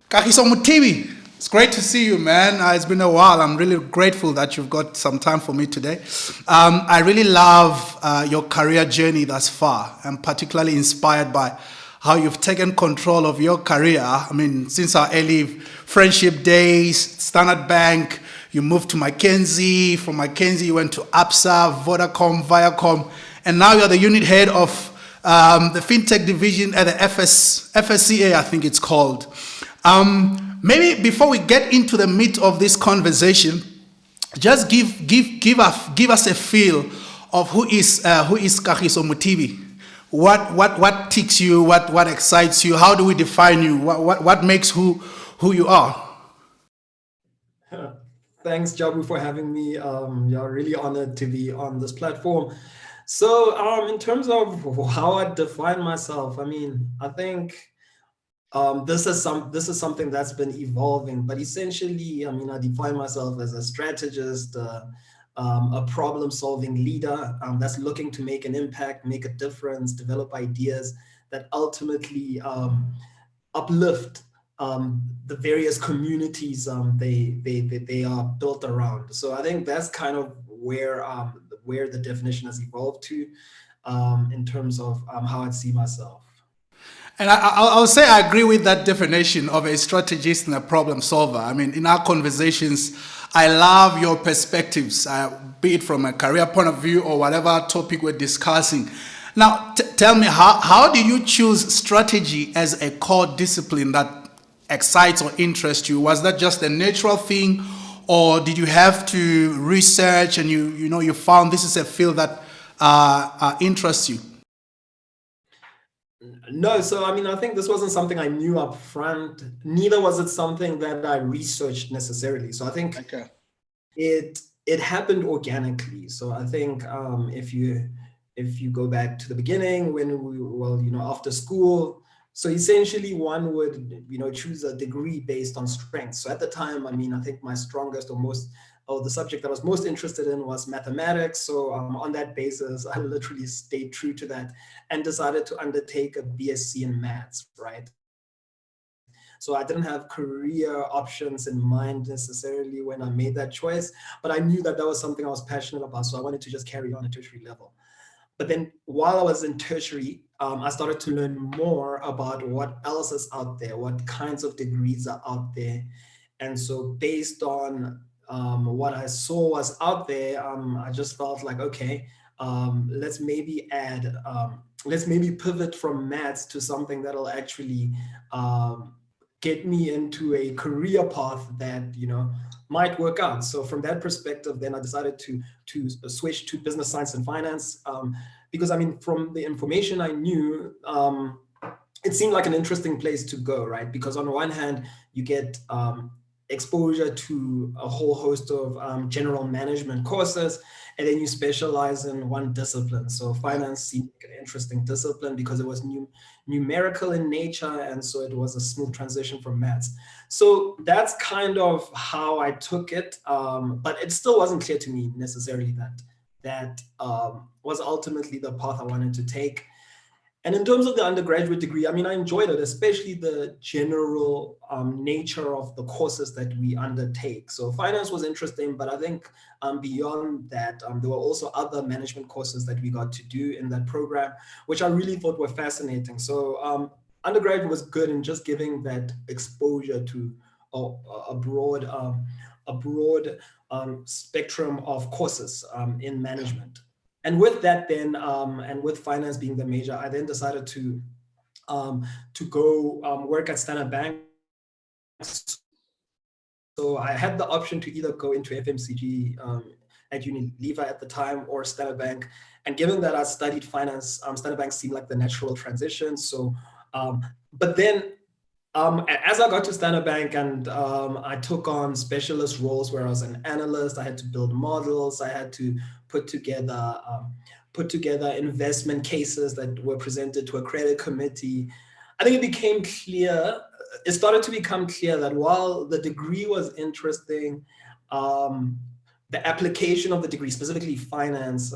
Kagiso Mutibi, it's great to see you, man. It's been a while. I'm really grateful that you've got some time for me today. I really love your career journey thus far. I'm particularly inspired by how you've taken control of your career. I mean, since our early friendship days, Standard Bank, you moved to Mackenzie. From Mackenzie, you went to APSA, Vodacom, Viacom, and now you're the unit head of the fintech division at the FSCA, I think it's called. Maybe before we get into the meat of this conversation, just give us a feel of who is Kagiso Mutibi. What ticks you? What excites you? How do we define you? What makes who you are? Thanks, Jabu, for having me. Yeah, really honored to be on this platform. So, in terms of how I define myself, I mean, I think this is something that's been evolving. But essentially, I mean, I define myself as a strategist, a problem-solving leader that's looking to make an impact, make a difference, develop ideas that ultimately uplift the various communities they are built around. So I think that's kind of where the definition has evolved to in terms of how I see myself. And I'll say I agree with that definition of a strategist and a problem solver. I mean, in our conversations, I love your perspectives, be it from a career point of view or whatever topic we're discussing. Now, tell me, how do you choose strategy as a core discipline that excites or interests you? Was that just a natural thing, or did you have to research and you found this is a field that interests you? No, so I mean, I think this wasn't something I knew up front. Neither was it something that I researched necessarily. So I think Okay. it happened organically. So I think if you go back to the beginning when after school, so essentially one would choose a degree based on strengths. So at the time, I mean, I think my strongest or the subject I was most interested in was mathematics. So on that basis, I literally stayed true to that and decided to undertake a BSc in maths, right? So I didn't have career options in mind necessarily when I made that choice, but I knew that that was something I was passionate about. So I wanted to just carry on at tertiary level. But then while I was in tertiary, I started to learn more about what else is out there, what kinds of degrees are out there. And so based on what I saw was out there, I just felt like, okay, let's maybe pivot from maths to something that'll actually get me into a career path that might work out. So from that perspective, then I decided to switch to business science and finance, because I mean, from the information I knew, it seemed like an interesting place to go, right? Because on one hand, you get exposure to a whole host of general management courses, and then you specialize in one discipline. So finance seemed like an interesting discipline because it was numerical in nature, and so it was a smooth transition from maths. So that's kind of how I took it, but it still wasn't clear to me necessarily that was ultimately the path I wanted to take. And in terms of the undergraduate degree, I mean, I enjoyed it, especially the general nature of the courses that we undertake. So finance was interesting, but I think beyond that, there were also other management courses that we got to do in that program, which I really thought were fascinating. So undergraduate was good in just giving that exposure to a broad spectrum of courses in management. And with that, then, and with finance being the major, I then decided to go work at Standard Bank. So I had the option to either go into FMCG at Unilever at the time or Standard Bank. And given that I studied finance, Standard Bank seemed like the natural transition. So, but then as I got to Standard Bank and I took on specialist roles where I was an analyst, I had to build models, I had to put together investment cases that were presented to a credit committee. I think it started to become clear that while the degree was interesting, the application of the degree, specifically finance,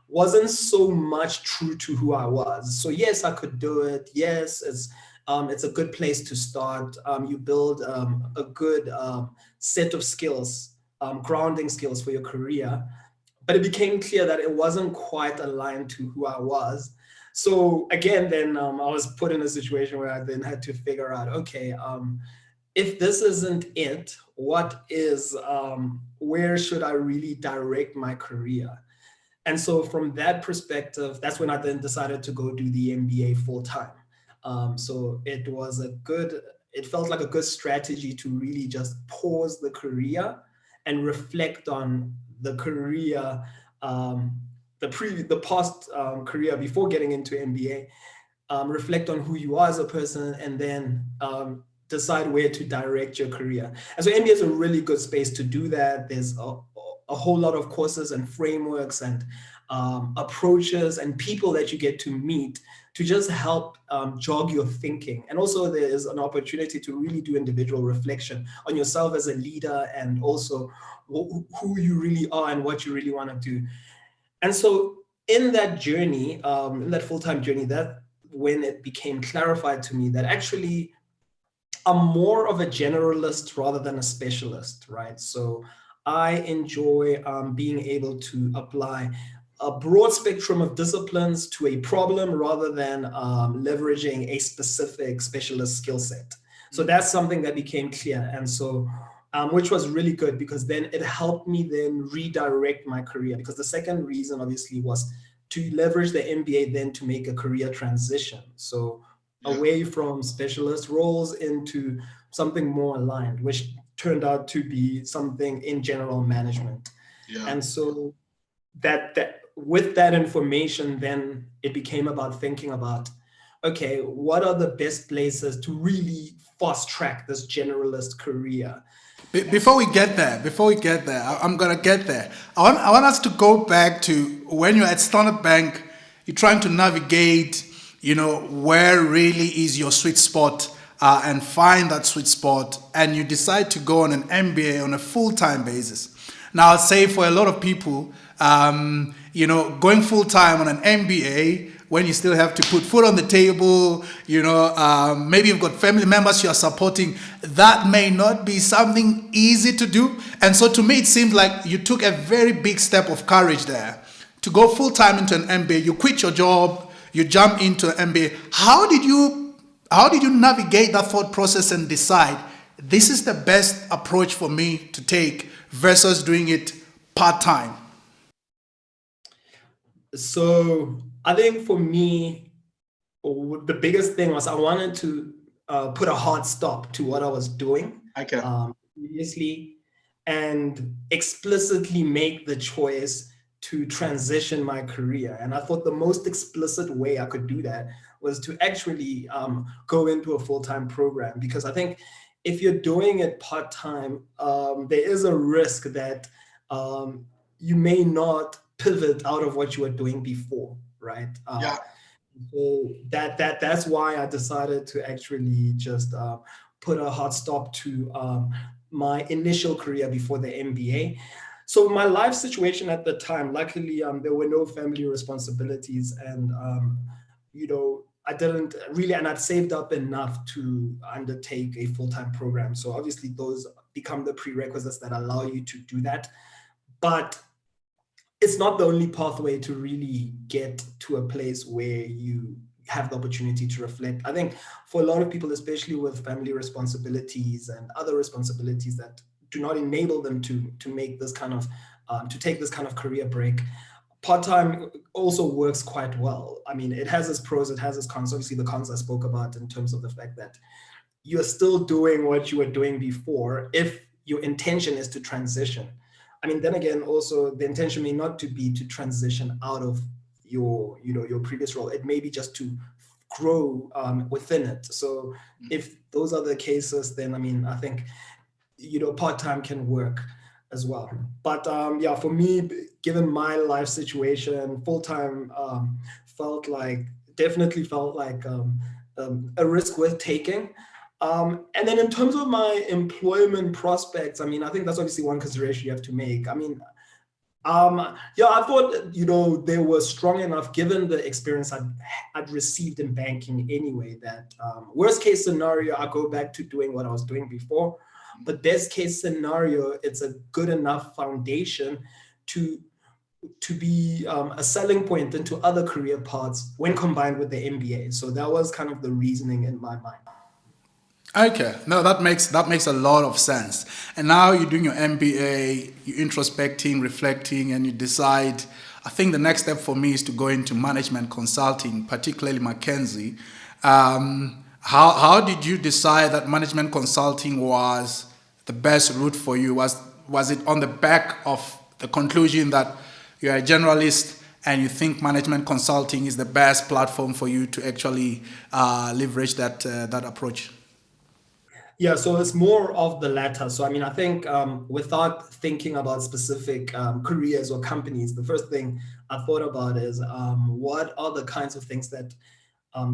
wasn't so much true to who I was. So yes, I could do it. Yes, it's a good place to start. You build a good set of skills, grounding skills for your career. But it became clear that it wasn't quite aligned to who I was. So again, then I was put in a situation where I then had to figure out, okay, if this isn't it, what is, where should I really direct my career? And so from that perspective, that's when I then decided to go do the MBA full time. So it felt like a good strategy to really just pause the career and reflect on the career, um, the past career before getting into MBA, reflect on who you are as a person, and then decide where to direct your career. And so MBA is a really good space to do that. There's a whole lot of courses and frameworks and approaches and people that you get to meet to just help jog your thinking. And also there is an opportunity to really do individual reflection on yourself as a leader, and also who you really are and what you really want to do. And so in that journey, in that full-time journey, that when it became clarified to me that actually I'm more of a generalist rather than a specialist, right? So I enjoy being able to apply a broad spectrum of disciplines to a problem rather than leveraging a specific specialist skill set. So that's something that became clear. And so, which was really good because then it helped me then redirect my career. Because the second reason, obviously, was to leverage the MBA then to make a career transition. So away from specialist roles into something more aligned, which turned out to be something in general management. Yeah. And so that with that information, then it became about thinking about, okay, what are the best places to really fast track this generalist career? Before we get there, I'm gonna get there. I want us to go back to when you're at Standard Bank. You're trying to navigate, where really is your sweet spot, and find that sweet spot, and you decide to go on an MBA on a full-time basis. Now, I'll say for a lot of people, going full-time on an MBA when you still have to put food on the table, maybe you've got family members you are supporting, that may not be something easy to do. And so to me, it seems like you took a very big step of courage there to go full-time into an MBA. You quit your job, you jump into an MBA. How did you navigate that thought process and decide this is the best approach for me to take versus doing it part-time? So I think for me, the biggest thing was I wanted to put a hard stop to what I was doing previously, and explicitly make the choice to transition my career. And I thought the most explicit way I could do that was to actually go into a full-time program, because I think if you're doing it part-time, there is a risk that you may not pivot out of what you were doing before, right? So that's why I decided to actually just put a hard stop to my initial career before the MBA. So my life situation at the time, luckily, there were no family responsibilities, and I didn't really, and I'd saved up enough to undertake a full-time program. So obviously, those become the prerequisites that allow you to do that. But it's not the only pathway to really get to a place where you have the opportunity to reflect. I think for a lot of people, especially with family responsibilities and other responsibilities that do not enable them to make this kind of to take this kind of career break, part-time also works quite well. I mean, it has its pros, it has its cons. Obviously, the cons I spoke about in terms of the fact that you're still doing what you were doing before if your intention is to transition. I mean, then again, also the intention may not to be to transition out of your previous role. It may be just to grow within it. So if those are the cases, then I mean, I think part-time can work as well. But for me, given my life situation, full-time definitely felt like a risk worth taking. And then in terms of my employment prospects, I mean, I think that's obviously one consideration you have to make. I mean, Yeah, I thought, they were strong enough given the experience I'd received in banking anyway, that worst case scenario, I go back to doing what I was doing before. But best case scenario, it's a good enough foundation to be a selling point into other career paths when combined with the MBA. So that was kind of the reasoning in my mind. Okay, no, that makes a lot of sense. And now you're doing your MBA, you're introspecting, reflecting, and you decide. I think the next step for me is to go into management consulting, particularly McKinsey. How did you decide that management consulting was the best route for you? Was it on the back of the conclusion that you're a generalist and you think management consulting is the best platform for you to actually leverage that approach? Yeah, so it's more of the latter. So, I mean, I think without thinking about specific careers or companies, the first thing I thought about is what are the kinds of things that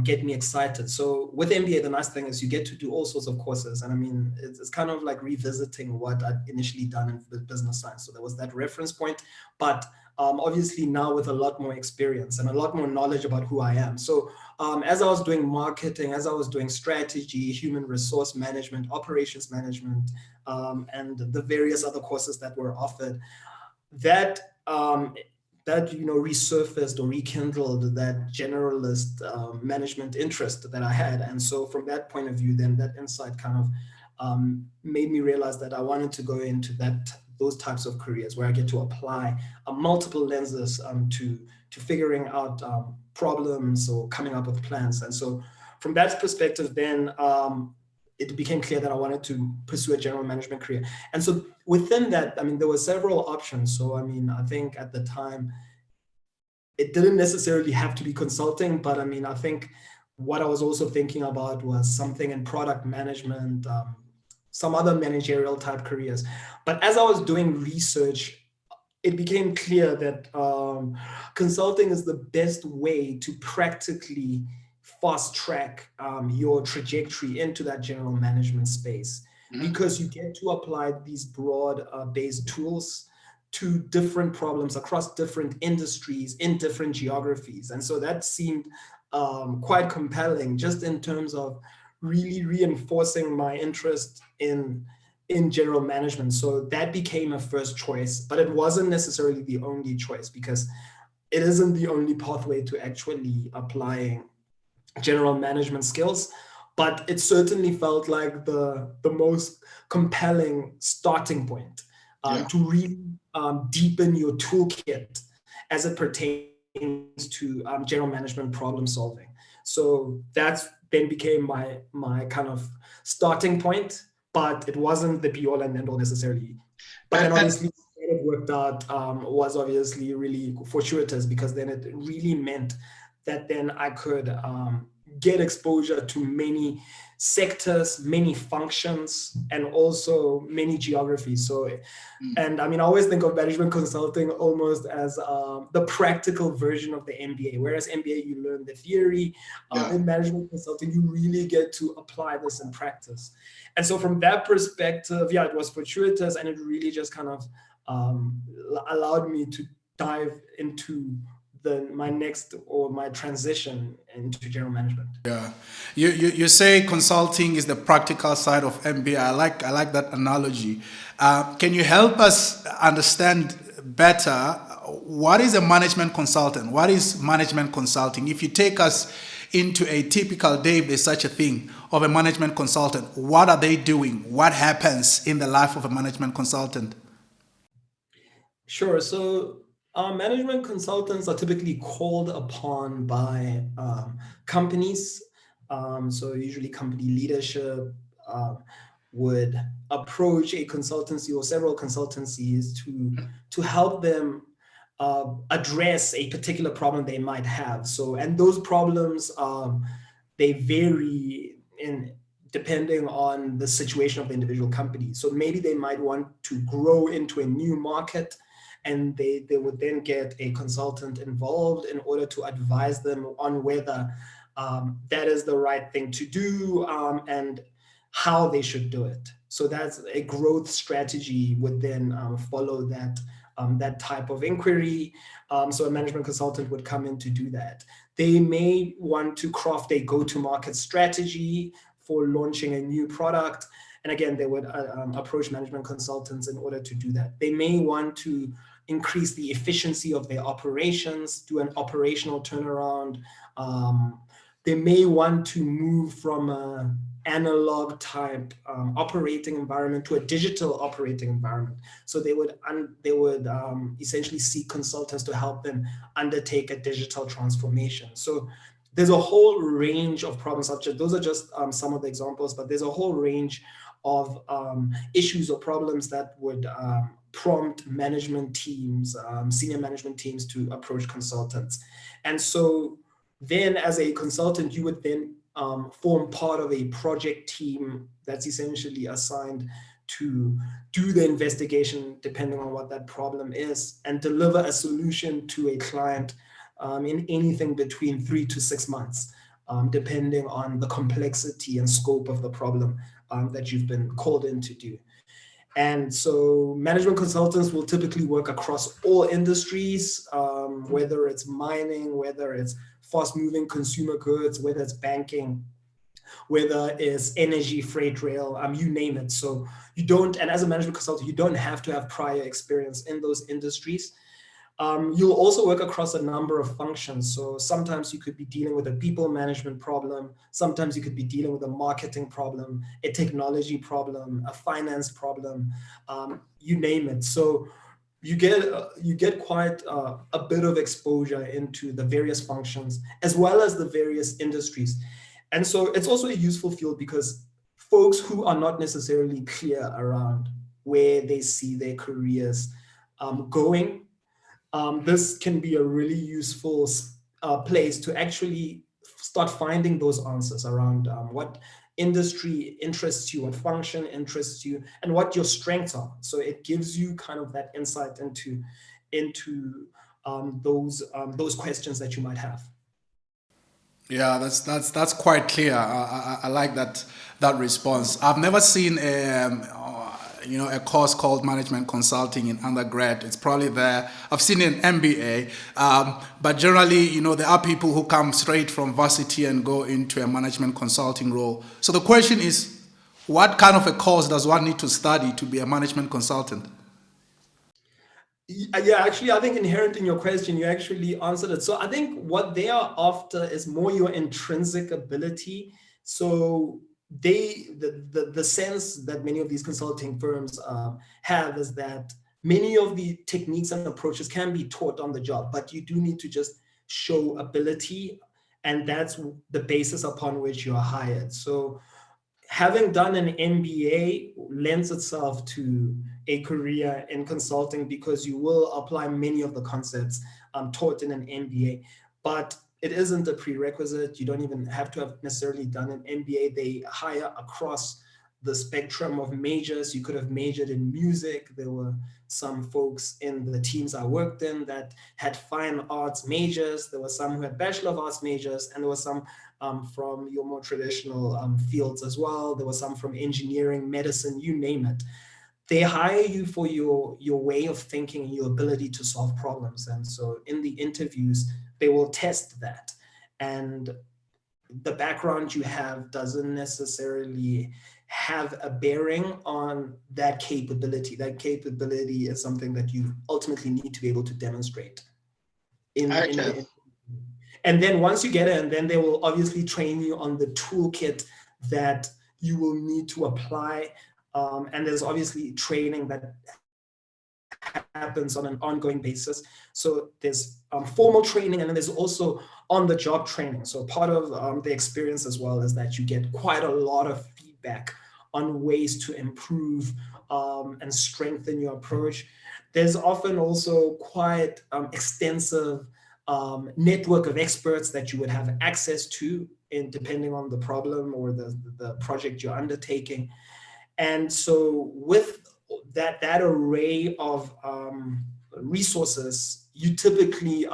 get me excited. So with MBA, the nice thing is you get to do all sorts of courses. And I mean, it's kind of like revisiting what I'd initially done in business science. So there was that reference point, but obviously now with a lot more experience and a lot more knowledge about who I am. So as I was doing marketing, as I was doing strategy, human resource management, operations management, and the various other courses that were offered, that resurfaced or rekindled that generalist management interest that I had. And so from that point of view, then that insight kind of made me realize that I wanted to go into those types of careers where I get to apply multiple lenses to figuring out problems or coming up with plans. And so from that perspective, then it became clear that I wanted to pursue a general management career. And so within that, I mean, there were several options. So, I mean, I think at the time, it didn't necessarily have to be consulting, but I mean, I think what I was also thinking about was something in product management, some other managerial type careers. But as I was doing research, it became clear that consulting is the best way to practically fast track your trajectory into that general management space, because you get to apply these broad based tools to different problems across different industries in different geographies. And so that seemed quite compelling just in terms of really reinforcing my interest in general management. So that became a first choice, but it wasn't necessarily the only choice, because it isn't the only pathway to actually applying general management skills. But it certainly felt like the most compelling starting point Yeah. to really deepen your toolkit as it pertains to general management problem solving. So that's then became my kind of starting point, but it wasn't the be all and end all necessarily. But then And obviously what it worked out was obviously really fortuitous, because then it really meant that then I could get exposure to many sectors, many functions, and also many geographies. So, and I mean, I always think of management consulting almost as the practical version of the MBA. Whereas MBA, you learn the theory. yeah. In management consulting, you really get to apply this in practice. And so, from that perspective, yeah, it was fortuitous, and it really just kind of allowed me to dive into my next or my transition into general management. Yeah, you say consulting is the practical side of MBA. I like that analogy. Can you help us understand better what is a management consultant? What is management consulting? If you take us into a typical day, if there's such a thing, of a management consultant, what are they doing? What happens in the life of a management consultant? Sure. So, management consultants are typically called upon by companies. So, usually, company leadership um, would approach a consultancy or several consultancies to help them address a particular problem they might have. So, and those problems they vary in depending on the situation of the individual company. So maybe they might want to grow into a new market, and they would then get a consultant involved in order to advise them on whether that is the right thing to do, and how they should do it. So that's a growth strategy would then follow that that type of inquiry. So a management consultant would come in to do that. They may want to craft a go-to-market strategy for launching a new product. And again, they would approach management consultants in order to do that. They may want to increase the efficiency of their operations, do an operational turnaround. They may want to move from an analog type operating environment to a digital operating environment. So they would essentially seek consultants to help them undertake a digital transformation. So there's a whole range of problems. Those are just some of the examples, but there's a whole range of issues or problems that would prompt management teams, senior management teams to approach consultants. And so then as a consultant, you would then form part of a project team that's essentially assigned to do the investigation depending on what that problem is and deliver a solution to a client in anything between 3 to 6 months, depending on the complexity and scope of the problem that you've been called in to do. And so management consultants will typically work across all industries, whether it's mining, whether it's fast-moving consumer goods, whether it's banking, whether it's energy, freight rail, you name it. So you don't, and as a management consultant, you don't have to have prior experience in those industries. You'll also work across a number of functions. So sometimes you could be dealing with a people management problem. Sometimes you could be dealing with a marketing problem, a technology problem, a finance problem, you name it. So you get quite a bit of exposure into the various functions as well as the various industries. And so it's also a useful field because folks who are not necessarily clear around where they see their careers going, this can be a really useful place to actually start finding those answers around what industry interests you, what function interests you, and what your strengths are. So it gives you kind of that insight into those questions that you might have. Yeah, that's quite clear. I like that response. I've never seen a course called management consulting in undergrad. It's probably there. I've seen an MBA, but generally, there are people who come straight from varsity and go into a management consulting role. So the question is, what kind of a course does one need to study to be a management consultant? Yeah, actually, I think inherent in your question, you actually answered it. So I think what they are after is more your intrinsic ability. So the sense that many of these consulting firms have is that many of the techniques and approaches can be taught on the job, but you do need to just show ability, and that's the basis upon which you are hired. So having done an MBA lends itself to a career in consulting because you will apply many of the concepts taught in an MBA, but it isn't a prerequisite. You don't even have to have necessarily done an MBA. They hire across the spectrum of majors. You could have majored in music. There were some folks in the teams I worked in that had fine arts majors. There were some who had Bachelor of Arts majors, and there were some from your more traditional fields as well. There were some from engineering, medicine, you name it. They hire you for your way of thinking and your ability to solve problems. And so in the interviews, they will test that. And the background you have doesn't necessarily have a bearing on that capability. That capability is something that you ultimately need to be able to demonstrate. And then once you get in, then they will obviously train you on the toolkit that you will need to apply. And there's obviously training that happens on an ongoing basis. So there's formal training, and then there's also on-the-job training. So part of the experience as well is that you get quite a lot of feedback on ways to improve and strengthen your approach. There's often also quite extensive network of experts that you would have access to, depending on the problem or the project you're undertaking. And so with that array of resources, you typically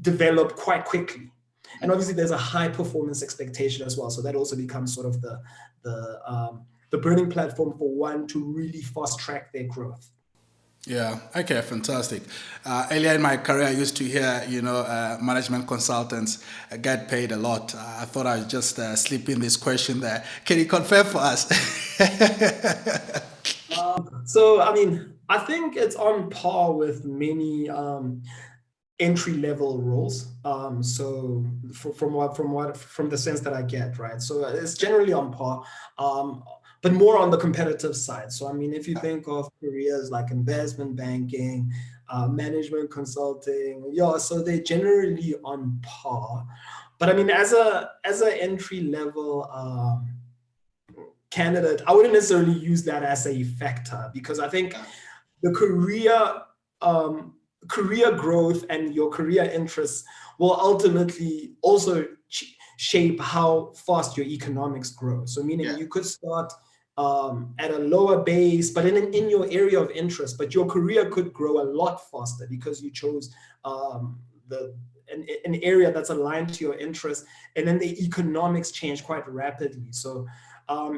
develop quite quickly. And obviously there's a high performance expectation as well. So that also becomes sort of the burning platform for one to really fast track their growth. Yeah. Okay. Fantastic. Earlier in my career, I used to hear, management consultants get paid a lot. I thought I'd just slip in this question there. Can you confirm for us? So, I mean, I think it's on par with many entry level roles. From the sense that I get, right? So it's generally on par, um, but more on the competitive side. So I mean, if you think of careers like investment banking, management consulting, yeah, so they're generally on par. But I mean, as a entry level candidate, I wouldn't necessarily use that as a factor because I think the um, career growth and your career interests will ultimately also shape how fast your economics grow. So meaning you could start at a lower base, but in your area of interest, but your career could grow a lot faster because you chose the an area that's aligned to your interest, and then the economics change quite rapidly. So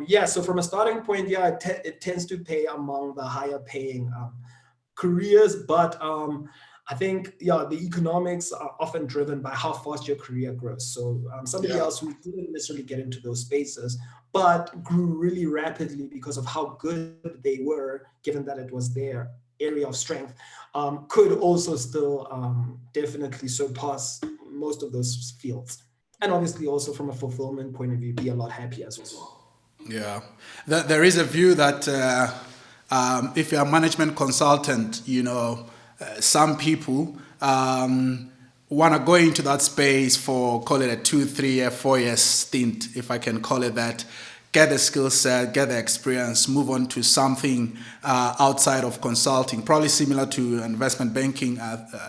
yeah, so from a starting point, yeah, it tends to pay among the higher paying careers, but I think yeah, the economics are often driven by how fast your career grows. So somebody Yeah. else who didn't necessarily get into those spaces, but grew really rapidly because of how good they were, given that it was their area of strength, could also still definitely surpass most of those fields. And obviously, also from a fulfillment point of view, be a lot happier as well. Yeah, there is a view that if you're a management consultant, some people want to go into that space for, call it a 2, 3 year, 4 year stint, if I can call it that, get the skill set, get the experience, move on to something outside of consulting, probably similar to investment banking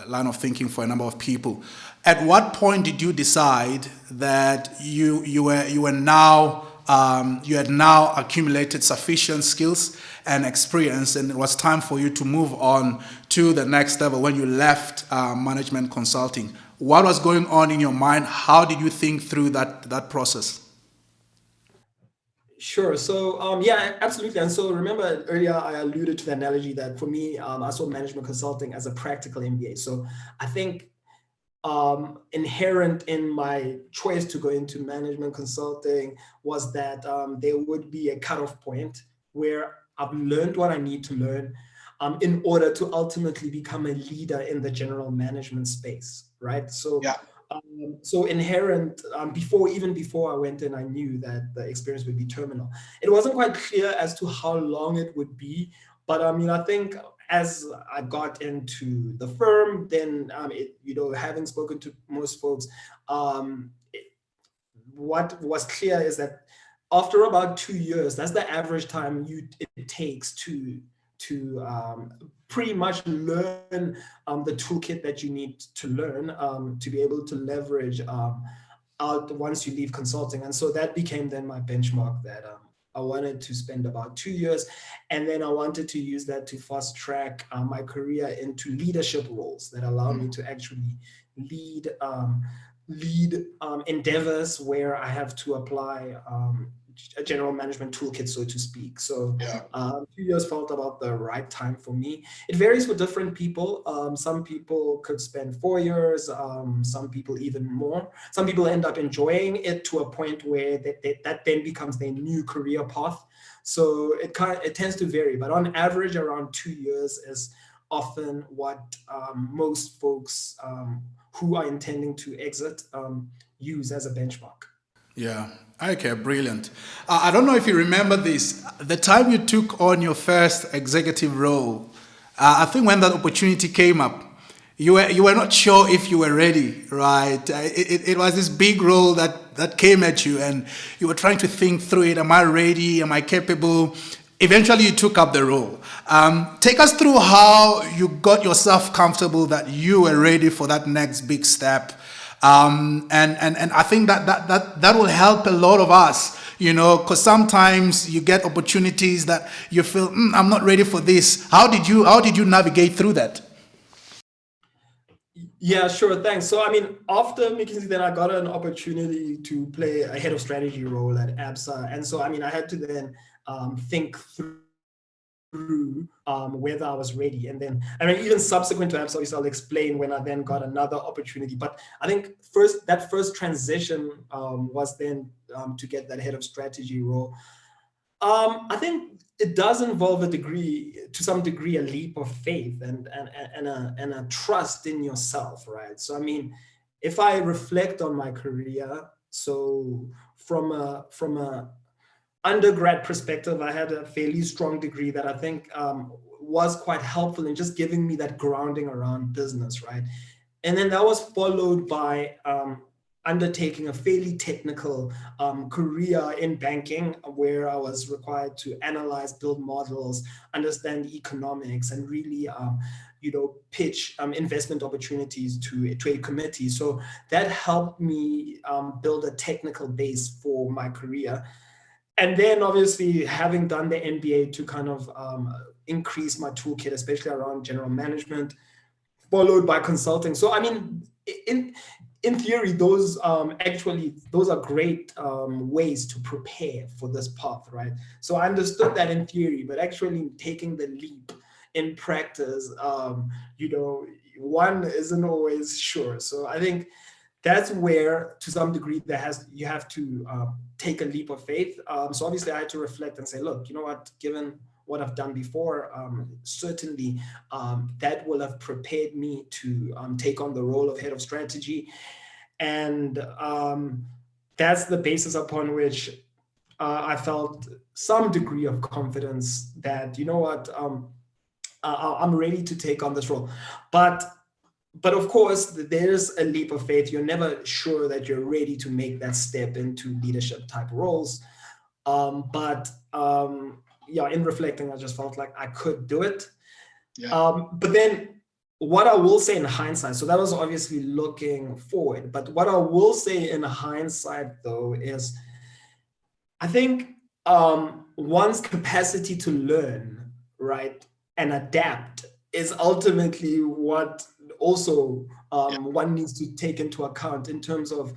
line of thinking for a number of people. At what point did you decide that you had now accumulated sufficient skills and experience, and it was time for you to move on to the next level when you left management consulting? What was going on in your mind? How did you think through that process? Sure. So, yeah, absolutely. And so, remember earlier I alluded to the analogy that for me, I saw management consulting as a practical MBA. So, I think inherent in my choice to go into management consulting was that there would be a cutoff point where I've learned what I need to learn in order to ultimately become a leader in the general management space, right? So, Yeah. so inherent before I went in, I knew that the experience would be terminal. It wasn't quite clear as to how long it would be, but I mean, I think as I got into the firm, then having spoken to most folks, what was clear is that after about 2 years, that's the average time it takes to pretty much learn the toolkit that you need to learn to be able to leverage out once you leave consulting. And so that became then my benchmark that I wanted to spend about 2 years. And then I wanted to use that to fast track my career into leadership roles that allow me to actually lead endeavors where I have to apply a general management toolkit, so to speak. So 2 years felt about the right time for me. It varies for different people. Some people could spend 4 years, some people even more. Some people end up enjoying it to a point where that then becomes their new career path. So it tends to vary, but on average, around 2 years is often what most folks who are intending to exit use as a benchmark. Yeah. Okay, brilliant. I don't know if you remember this. The time you took on your first executive role, I think when that opportunity came up, you were not sure if you were ready, right? It was this big role that came at you, and you were trying to think through it. Am I ready? Am I capable? Eventually, you took up the role. Take us through how you got yourself comfortable that you were ready for that next big step. And I think that will help a lot of us, because sometimes you get opportunities that you feel, I'm not ready for this. How did you navigate through that? Yeah, sure. Thanks. So, I mean, after McKinsey, then I got an opportunity to play a head of strategy role at ABSA. And so, I mean, I had to then think through through whether I was ready. And then, I mean, even subsequent to AMS, obviously I'll explain when I then got another opportunity. But I think that first transition was then to get that head of strategy role. I think it does involve to some degree, a leap of faith and a trust in yourself, right? So, I mean, if I reflect on my career, so from a undergrad perspective, I had a fairly strong degree that I think was quite helpful in just giving me that grounding around business, right? And then that was followed by undertaking a fairly technical career in banking, where I was required to analyze, build models, understand the economics, and really, pitch investment opportunities to a committee. So that helped me build a technical base for my career. And then obviously having done the MBA to kind of increase my toolkit, especially around general management, followed by consulting. So I mean, in theory, those are great ways to prepare for this path, right? So I understood that in theory, but actually taking the leap in practice, one isn't always sure. So I think that's where, to some degree, you have to take a leap of faith. So obviously, I had to reflect and say, look, you know what? Given what I've done before, certainly that will have prepared me to take on the role of head of strategy, and that's the basis upon which I felt some degree of confidence that, you know what, I'm ready to take on this role, but of course, there's a leap of faith. You're never sure that you're ready to make that step into leadership type roles. In reflecting, I just felt like I could do it. Yeah. But then what I will say in hindsight, so that was obviously looking forward, but what I will say in hindsight, though, is I think one's capacity to learn, right, and adapt is ultimately what also one needs to take into account in terms of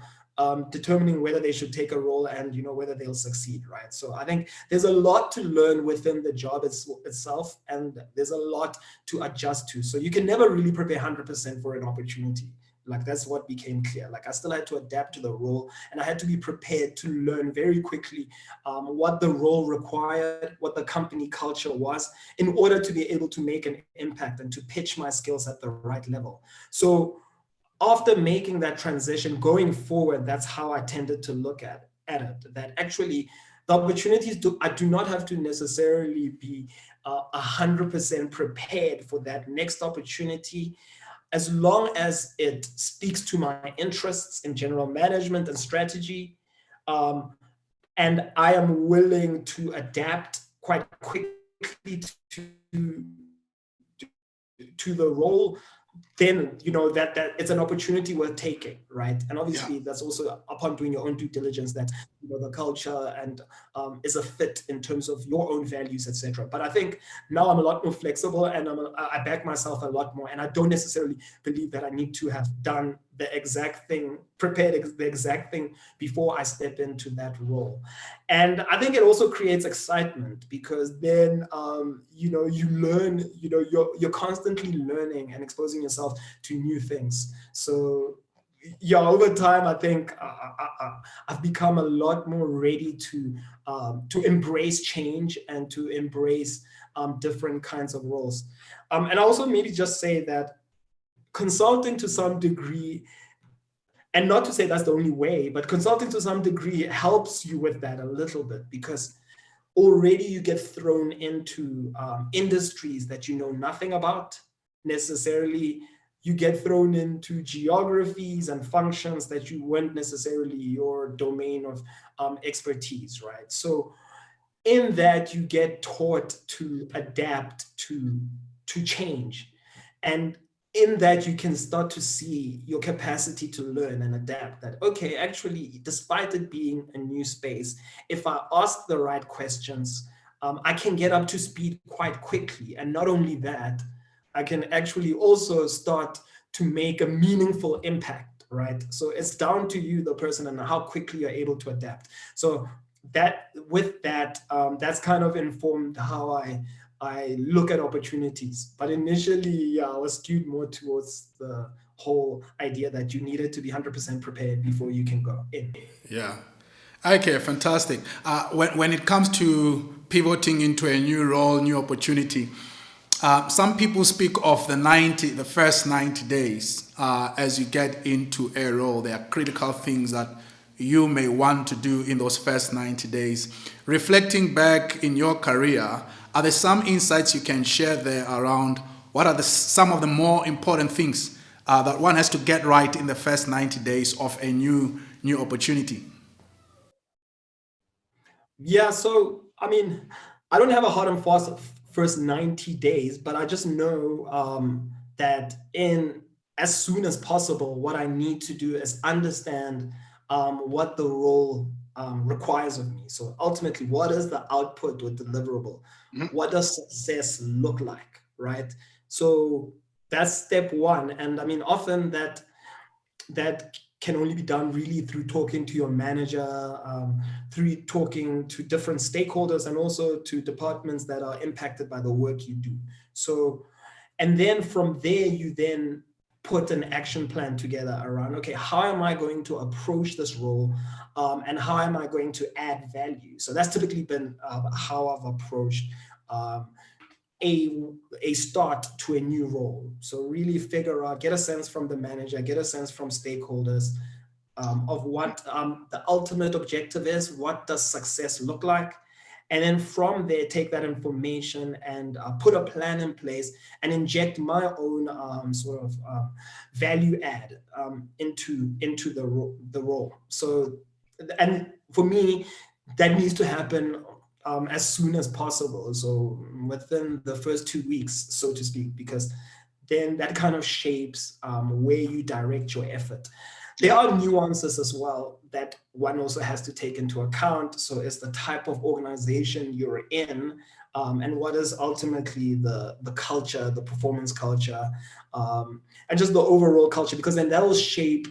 determining whether they should take a role and whether they'll succeed, right? So I think there's a lot to learn within the job itself, and there's a lot to adjust to. So you can never really prepare 100% for an opportunity. Like, that's what became clear. Like, I still had to adapt to the role, and I had to be prepared to learn very quickly what the role required, what the company culture was, in order to be able to make an impact and to pitch my skills at the right level. So after making that transition, going forward, that's how I tended to look at it, that actually the opportunities I do not have to necessarily be 100% prepared for that next opportunity, as long as it speaks to my interests in general management and strategy, and I am willing to adapt quite quickly to the role, then that it's an opportunity worth taking, right? And obviously, that's also upon doing your own due diligence that the culture and is a fit in terms of your own values, etc. But I think now I'm a lot more flexible, and I back myself a lot more, and I don't necessarily believe that I need to have done the exact thing, prepared the exact thing before I step into that role. And I think it also creates excitement, because then you learn, you're constantly learning and exposing yourself to new things. So over time, I think I've become a lot more ready to embrace change and to embrace different kinds of roles. And also maybe just say that consulting to some degree, and not to say that's the only way, but consulting to some degree helps you with that a little bit, because already you get thrown into industries that you know nothing about necessarily. You get thrown into geographies and functions that you weren't necessarily your domain of expertise, right? So in that, you get taught to adapt to change. And in that, you can start to see your capacity to learn and adapt, that, okay, actually, despite it being a new space, if I ask the right questions, I can get up to speed quite quickly. And not only that, I can actually also start to make a meaningful impact, right? So it's down to you, the person, and how quickly you're able to adapt. So that's kind of informed how I I look at opportunities. But initially, yeah, I was skewed more towards the whole idea that you needed to be 100% prepared before you can go in. Yeah. Okay, fantastic. When it comes to pivoting into a new role, new opportunity, some people speak of the first 90 days as you get into a role. There are critical things that you may want to do in those first 90 days. Reflecting back in your career, are there some insights you can share there around what are some of the more important things that one has to get right in the first 90 days of a new opportunity? Yeah, so I mean, I don't have a hard and fast first 90 days, but I just know that in as soon as possible, what I need to do is understand what the role requires of me. So ultimately, what is the output or deliverable? What does success look like, right? So that's step one. And I mean, often that can only be done really through talking to your manager, through talking to different stakeholders, and also to departments that are impacted by the work you do. So, and then from there, you then put an action plan together around, okay, how am I going to approach this role, and how am I going to add value? So that's typically been how I've approached um, a a start to a new role. So really figure out, get a sense from the manager, get a sense from stakeholders of what the ultimate objective is, what does success look like, and then from there take that information and put a plan in place and inject my own sort of value add into the role. So, and for me, that needs to happen as soon as possible. So within the first 2 weeks, so to speak, because then that kind of shapes where you direct your effort. There are nuances as well that one also has to take into account. So it's the type of organization you're in, and what is ultimately the culture, the performance culture, and just the overall culture, because then that will shape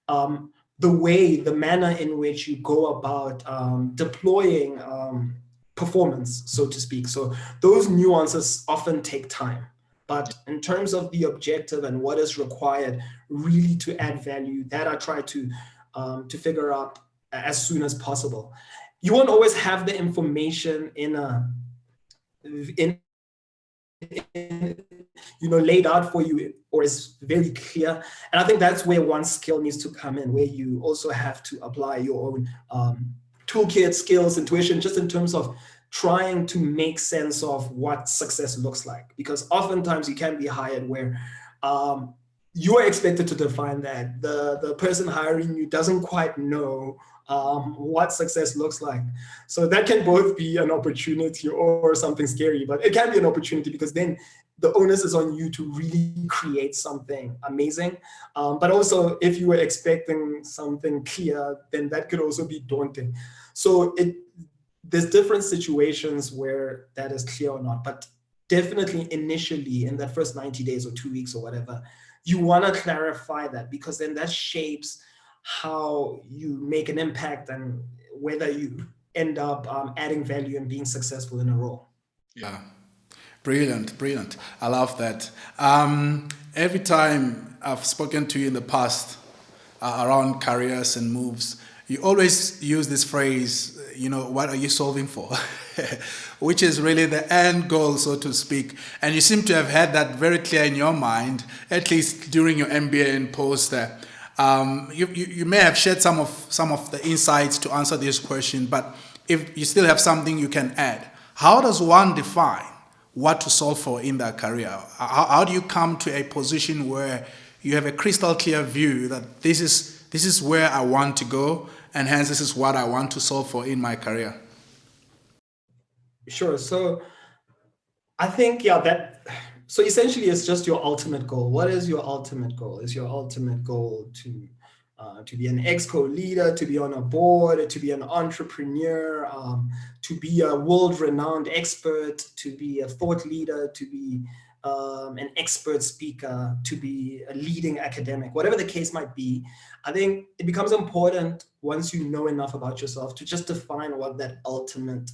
the way, the manner in which you go about deploying performance, so to speak. So those nuances often take time. But in terms of the objective and what is required really to add value, that I try to figure out as soon as possible. You won't always have the information in laid out for you or is very clear. And I think that's where one skill needs to come in, where you also have to apply your own toolkit, skills, intuition, just in terms of trying to make sense of what success looks like. Because oftentimes you can be hired where you are expected to define that. The person hiring you doesn't quite know what success looks like. So that can both be an opportunity or something scary, but it can be an opportunity because then the onus is on you to really create something amazing. But also, if you were expecting something clear, then that could also be daunting. So there's different situations where that is clear or not, but definitely initially in that first 90 days or 2 weeks or whatever, you want to clarify that, because then that shapes how you make an impact and whether you end up adding value and being successful in a role. Yeah. Brilliant, brilliant. I love that. Every time I've spoken to you in the past around careers and moves, you always use this phrase, what are you solving for? Which is really the end goal, so to speak. And you seem to have had that very clear in your mind, at least during your MBA and post there. You may have shared some of the insights to answer this question, but if you still have something you can add, how does one define what to solve for in their career? How do you come to a position where you have a crystal clear view that this is where I want to go, and hence this is what I want to solve for in my career? Sure. So I think, yeah, so essentially it's just your ultimate goal. What is your ultimate goal? Is your ultimate goal to be an exco leader, to be on a board, to be an entrepreneur, to be a world-renowned expert, to be a thought leader, to be an expert speaker, to be a leading academic, whatever the case might be. I think it becomes important once you know enough about yourself to just define what that ultimate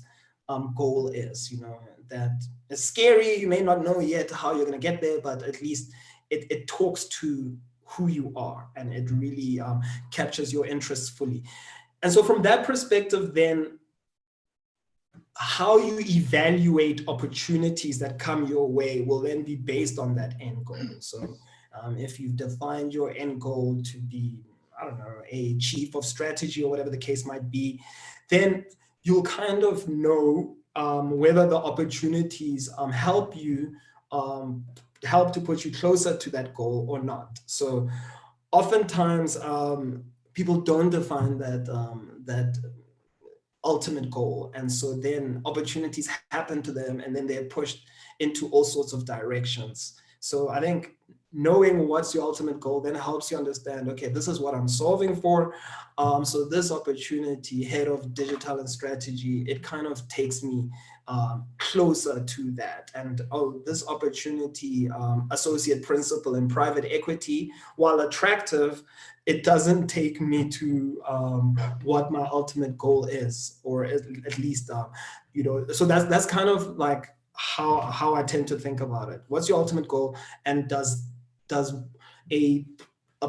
goal is, that is scary. You may not know yet how you're going to get there, but at least it talks to who you are, and it really captures your interests fully. And so from that perspective, then how you evaluate opportunities that come your way will then be based on that end goal. So if you've defined your end goal to be, I don't know, a chief of strategy or whatever the case might be, then you'll kind of know whether the opportunities help to put you closer to that goal or not. So oftentimes people don't define that ultimate goal, and so then opportunities happen to them, and then they're pushed into all sorts of directions. So I think knowing what's your ultimate goal then helps you understand, okay, this is what I'm solving for. So this opportunity, head of digital and strategy, it kind of takes me closer to that. And this opportunity, associate principal in private equity, while attractive, it doesn't take me to what my ultimate goal is, or at least, so that's kind of like how I tend to think about it. What's your ultimate goal, and does a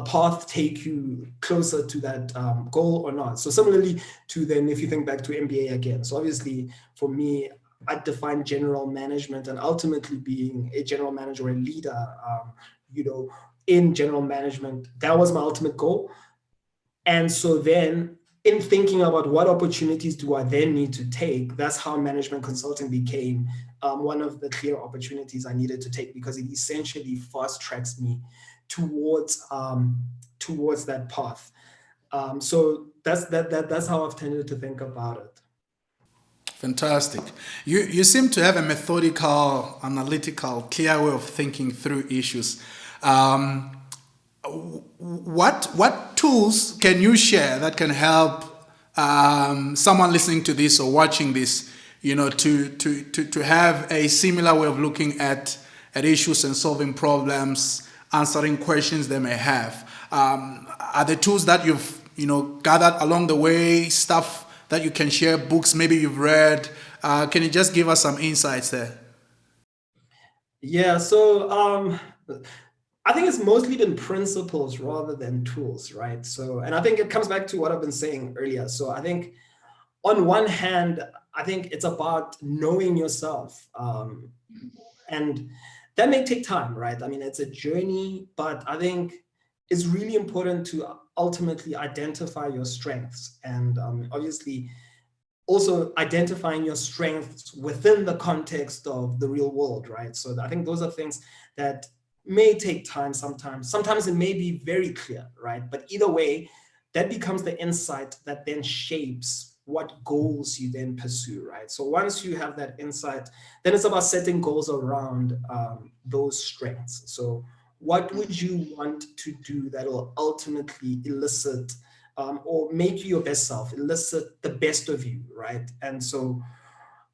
path take you closer to that goal or not? So similarly to then, if you think back to MBA again, so obviously for me, I define general management and ultimately being a general manager or a leader, in general management. That was my ultimate goal. And so then in thinking about what opportunities do I then need to take, that's how management consulting became one of the clear opportunities I needed to take, because it essentially fast tracks me towards that path. So that's how I've tended to think about it. Fantastic. You seem to have a methodical, analytical, clear way of thinking through issues. What tools can you share that can help someone listening to this or watching this, to have a similar way of looking at issues and solving problems, answering questions they may have? Are the tools that you've gathered along the way, stuff that you can share, books maybe you've read? Can you just give us some insights there? Yeah, so I think it's mostly been principles rather than tools, right? So, and I think it comes back to what I've been saying earlier. So I think on one hand, I think it's about knowing yourself. And that may take time, right? I mean, it's a journey, but I think it's really important to ultimately identify your strengths, and obviously also identifying your strengths within the context of the real world, right? So I think those are things that may take time sometimes. Sometimes it may be very clear, right? But either way, that becomes the insight that then shapes what goals you then pursue, right? So once you have that insight, then it's about setting goals around those strengths. So what would you want to do that will ultimately elicit or make you your best self, elicit the best of you, right? And so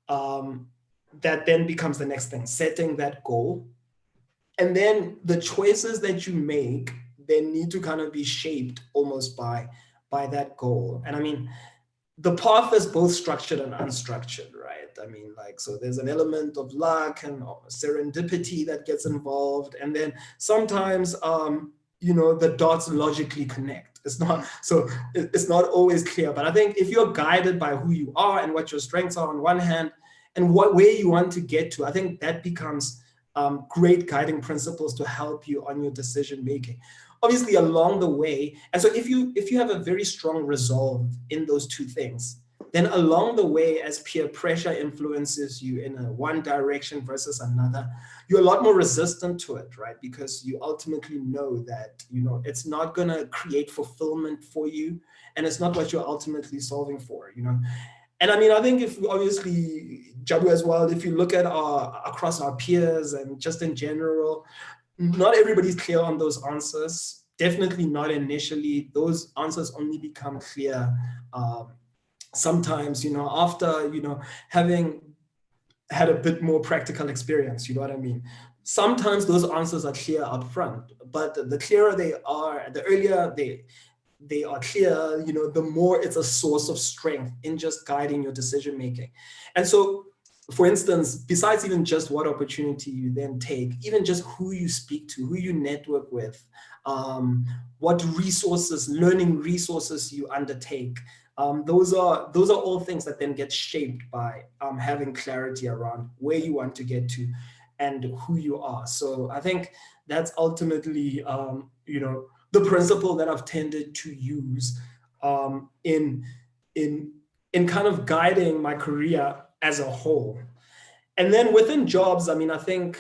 that then becomes the next thing, setting that goal. And then the choices that you make, they need to kind of be shaped almost by that goal. And I mean, the path is both structured and unstructured, right? I mean, like, so there's an element of luck and serendipity that gets involved. And then sometimes, the dots logically connect. It's not always clear, but I think if you're guided by who you are and what your strengths are on one hand, and where you want to get to, I think that becomes great guiding principles to help you on your decision making. Obviously, along the way, and so if you have a very strong resolve in those two things, then along the way, as peer pressure influences you in one direction versus another, you're a lot more resistant to it, right? Because you ultimately know that it's not going to create fulfillment for you, and it's not what you're ultimately solving for. And I mean, I think if obviously Jabu as well, if you look at across our peers and just in general, not everybody's clear on those answers. Definitely not initially. Those answers only become clear sometimes, after, having had a bit more practical experience, you know what I mean? Sometimes those answers are clear up front, but the clearer they are, the earlier they are clear, the more it's a source of strength in just guiding your decision making. And so, for instance, besides even just what opportunity you then take, even just who you speak to, who you network with, what resources, learning resources you undertake, those are all things that then get shaped by having clarity around where you want to get to and who you are. So I think that's ultimately, the principle that I've tended to use in in kind of guiding my career as a whole. And then within jobs, I mean, I think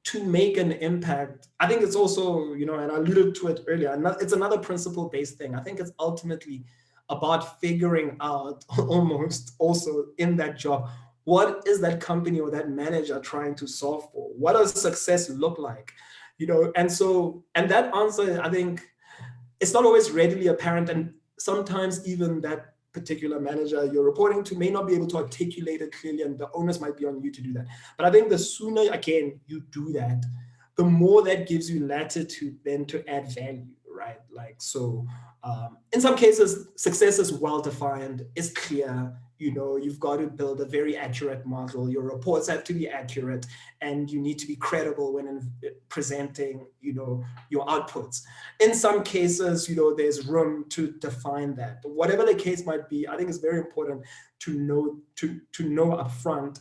to make an impact, I think it's also, and I alluded to it earlier, it's another principle based thing. I think it's ultimately about figuring out almost also in that job, what is that company or that manager trying to solve for? What does success look like? And that answer, I think, it's not always readily apparent. And sometimes even that particular manager you're reporting to may not be able to articulate it clearly, and the onus might be on you to do that. But I think the sooner, again, you do that, the more that gives you latitude then to add value, right? Like, so in some cases, success is well defined, is clear. You've got to build a very accurate model. Your reports have to be accurate, and you need to be credible when presenting, your outputs. In some cases, there's room to define that. But whatever the case might be, I think it's very important to know upfront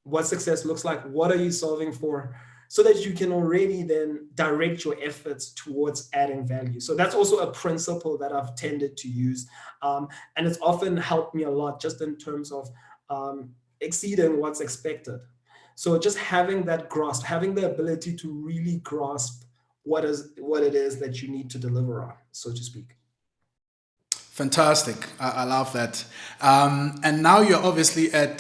what success looks like. What are you solving for? So that you can already then direct your efforts towards adding value. So that's also a principle that I've tended to use. And it's often helped me a lot just in terms of exceeding what's expected. So just having that grasp, having the ability to really grasp what it is that you need to deliver on, so to speak. Fantastic. I love that. And now you're obviously at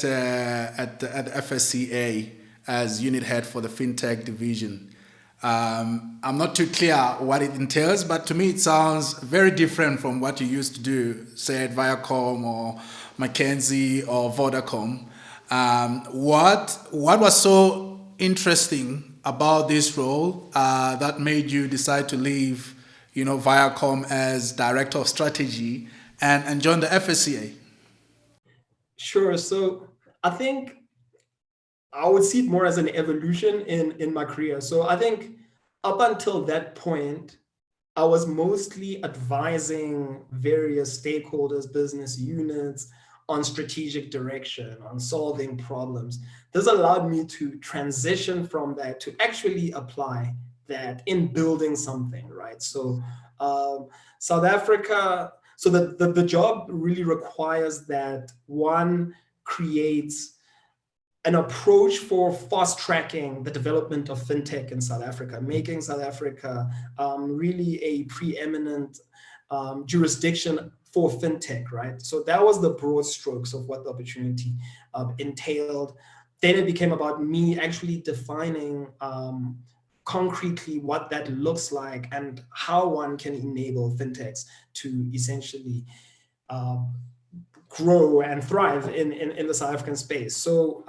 FSCA as unit head for the fintech division. I'm not too clear what it entails, but to me it sounds very different from what you used to do, say at Viacom or McKinsey or Vodacom. What was so interesting about this role that made you decide to leave, Viacom as director of strategy and join the FSCA? Sure. So I think I would see it more as an evolution in my career. So I think up until that point, I was mostly advising various stakeholders, business units on strategic direction, on solving problems. This allowed me to transition from that to actually apply that in building something, right? So South Africa, so the job really requires that one creates an approach for fast tracking the development of fintech in South Africa, making South Africa really a preeminent jurisdiction for fintech, right? So that was the broad strokes of what the opportunity entailed. Then it became about me actually defining concretely what that looks like and how one can enable fintechs to essentially grow and thrive in the South African space. So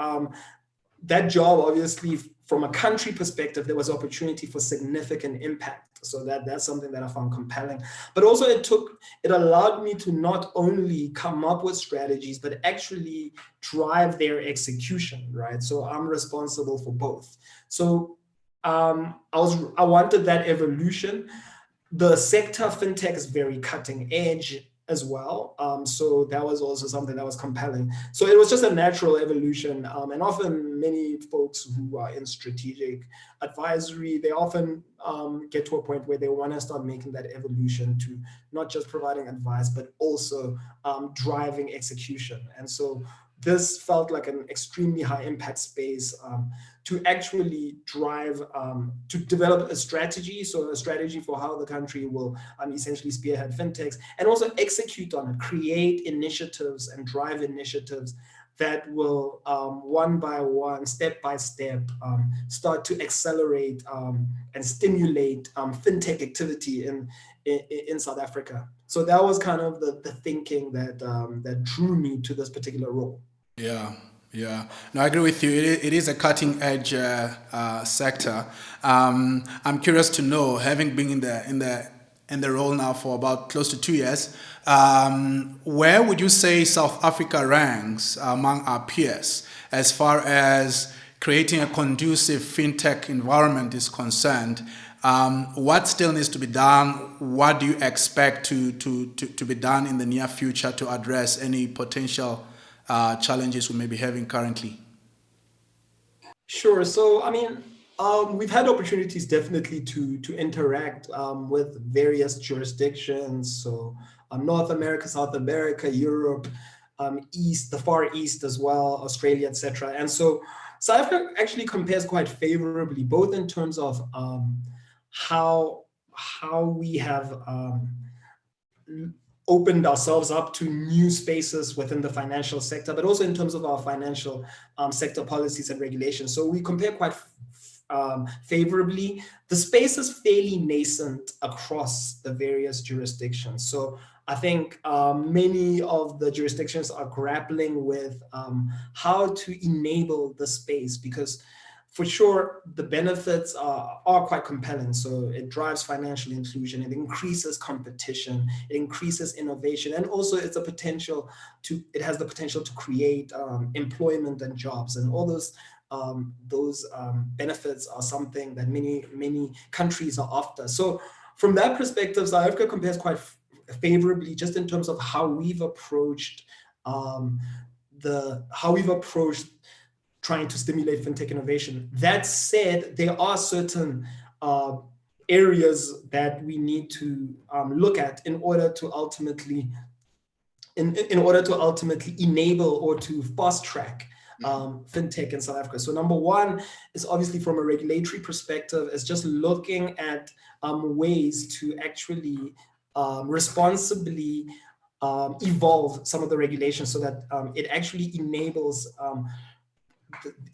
that job, obviously, from a country perspective, there was opportunity for significant impact. So that's something that I found compelling. But also it allowed me to not only come up with strategies, but actually drive their execution, right? So I'm responsible for both. So I wanted that evolution. The sector fintech is very cutting edge as well. So that was also something that was compelling. So it was just a natural evolution. And often many folks who are in strategic advisory, they often get to a point where they want to start making that evolution to not just providing advice, but also driving execution. And so this felt like an extremely high impact space to actually drive, to develop a strategy. So a strategy for how the country will essentially spearhead fintechs and also execute on it, create initiatives and drive initiatives that will one by one, step by step, start to accelerate and stimulate fintech activity in South Africa. So that was kind of the thinking that drew me to this particular role. Yeah, yeah. No, I agree with you. It is a cutting edge sector. I'm curious to know, having been in the in the role now for about close to 2 years. Where would you say South Africa ranks among our peers as far as creating a conducive fintech environment is concerned? What still needs to be done? What do you expect to be done in the near future to address any potential challenges we may be having currently? Sure. So, I mean, we've had opportunities definitely to interact with various jurisdictions. So, North America, South America, Europe, East, the Far East as well, Australia, etc. And so, South Africa actually compares quite favorably, both in terms of how we have opened ourselves up to new spaces within the financial sector, but also in terms of our financial sector policies and regulations. So we compare quite favorably. The space is fairly nascent across the various jurisdictions. So I think many of the jurisdictions are grappling with how to enable the space, because for sure, the benefits are quite compelling. So it drives financial inclusion, it increases competition, it increases innovation, and also it has the potential to create employment and jobs, and all those benefits are something that many countries are after. So from that perspective, South Africa compares quite favorably, just in terms of how we've approached trying to stimulate fintech innovation. That said, there are certain areas that we need to look at in order to ultimately enable or to fast track fintech in South Africa. So number one is obviously, from a regulatory perspective, is just looking at ways to actually responsibly evolve some of the regulations so that it actually enables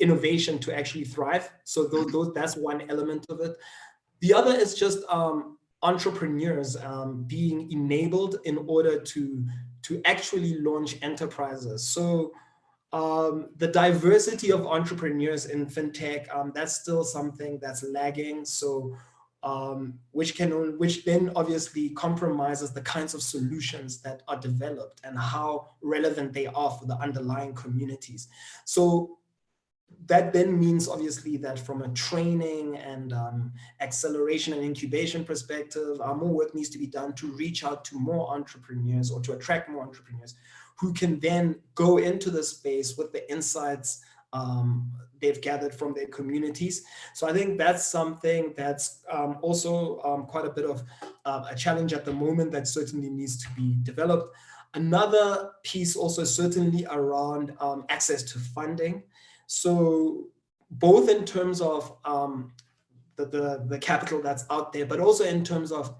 innovation to actually thrive. So that's one element of it. The other is just entrepreneurs being enabled in order to actually launch enterprises. So the diversity of entrepreneurs in fintech, that's still something that's lagging. So which then obviously compromises the kinds of solutions that are developed and how relevant they are for the underlying communities. So that then means obviously that from a training and acceleration and incubation perspective, more work needs to be done to reach out to more entrepreneurs, or to attract more entrepreneurs who can then go into the space with the insights they've gathered from their communities. So I think that's something that's also quite a bit of a challenge at the moment that certainly needs to be developed. Another piece also certainly around access to funding. So both in terms of the capital that's out there, but also in terms of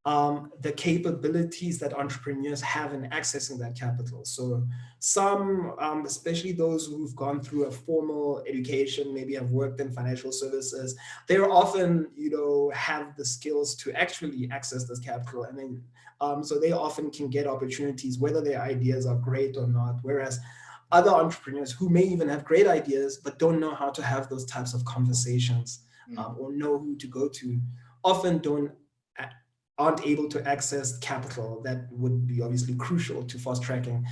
the capabilities that entrepreneurs have in accessing that capital. So some, especially those who've gone through a formal education, maybe have worked in financial services, they're often, have the skills to actually access this capital. And then, so they often can get opportunities, whether their ideas are great or not. Whereas other entrepreneurs who may even have great ideas, but don't know how to have those types of conversations or know who to go to, often aren't able to access capital that would be obviously crucial to fast tracking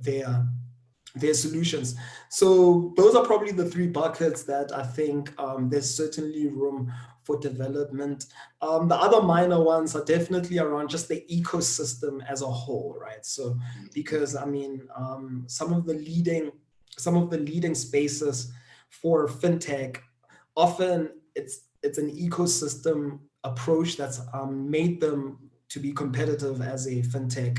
their solutions. So those are probably the three buckets that I think there's certainly room for development. The other minor ones are definitely around just the ecosystem as a whole, right? So because some of the leading spaces for fintech, often it's an ecosystem approach that's made them to be competitive as a fintech